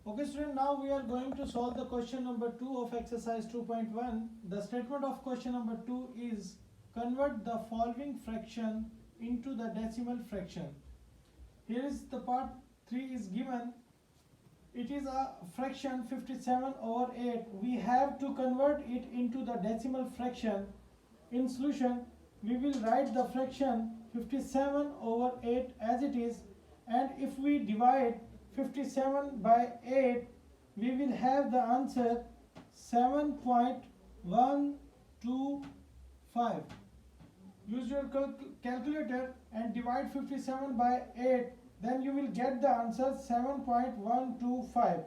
Okay student, now we are going to solve the question number 2 of exercise 2.1. The statement of question number 2 is convert the following fraction into the decimal fraction. Here is the part 3 is given. It is a fraction 57 over 8. We have to convert it into the decimal fraction. In solution, we will write the fraction 57 over 8 as it is, and if we divide 57 by 8, we will have the answer 7.125. Use your calculator and divide 57 by 8, then you will get the answer 7.125.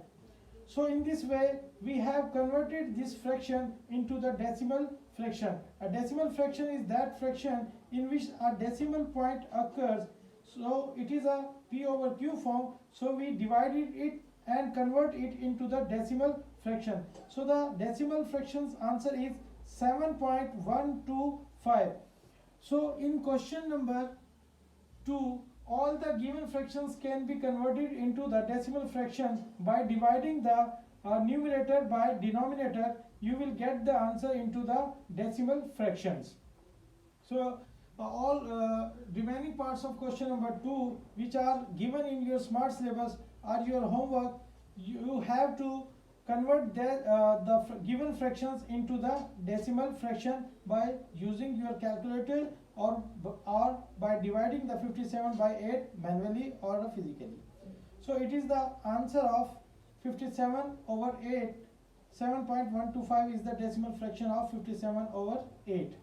So in this way we have converted this fraction into the decimal fraction. A decimal fraction is that fraction in which a decimal point occurs. So it is a p over q form, so we divided it and convert it into the decimal fraction. So the decimal fraction's answer is 7.125. So in question number 2, all the given fractions can be converted into the decimal fraction by dividing the numerator by denominator. You will get the answer into the decimal fractions. So all remaining parts of question number 2 which are given in your smart syllabus are your homework. You have to convert the given fractions into the decimal fraction by using your calculator or by dividing the 57 by 8 manually or physically. So it is the answer of 57 over 8. 7.125 is the decimal fraction of 57 over 8.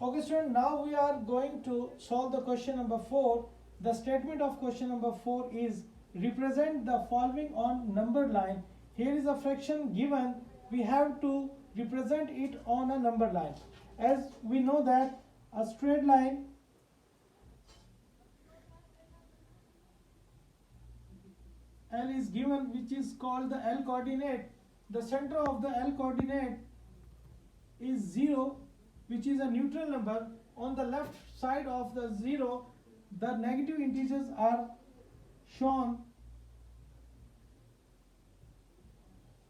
Okay student, now we are going to solve the question number 4. The statement of question number 4 is represent the following on number line. Here is a fraction given. We have to represent it on a number line. As we know that a straight line L is given, which is called the L coordinate. The center of the L coordinate is 0, which is a neutral number. On the left side of the 0, the negative integers are shown,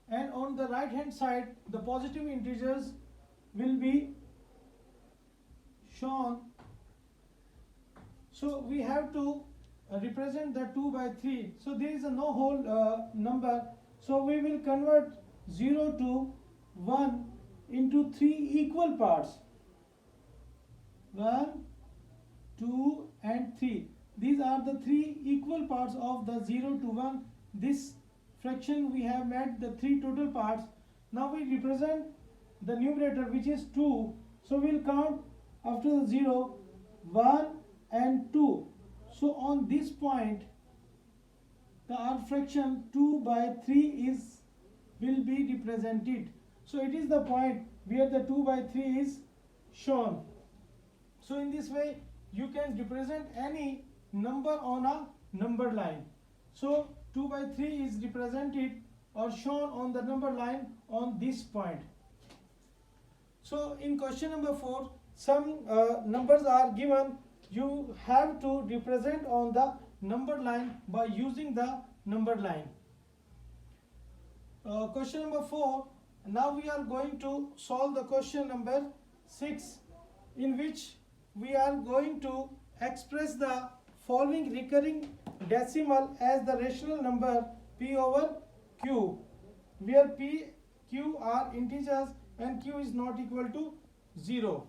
and on the right hand side the positive integers will be shown. So we have to represent the 2 by 3. So there is a no whole number. So we will convert 0 to 1 into 3 equal parts. 1, 2 and 3. These are the 3 equal parts of the 0 to 1. This fraction we have made the 3 total parts. Now we represent the numerator, which is 2. So we will count after the 0, 1 and 2. So on this point our fraction 2 by 3 will be represented. So it is the point where the 2 by 3 is shown. So in this way you can represent any number on a number line. So 2 by 3 is represented or shown on the number line on this point. So in question number 4, some numbers are given. You have to represent on the number line by using the number line. Question number 4. Now we are going to solve the question number 6, in which we are going to express the following recurring decimal as the rational number p over q, where p, q are integers and q is not equal to 0.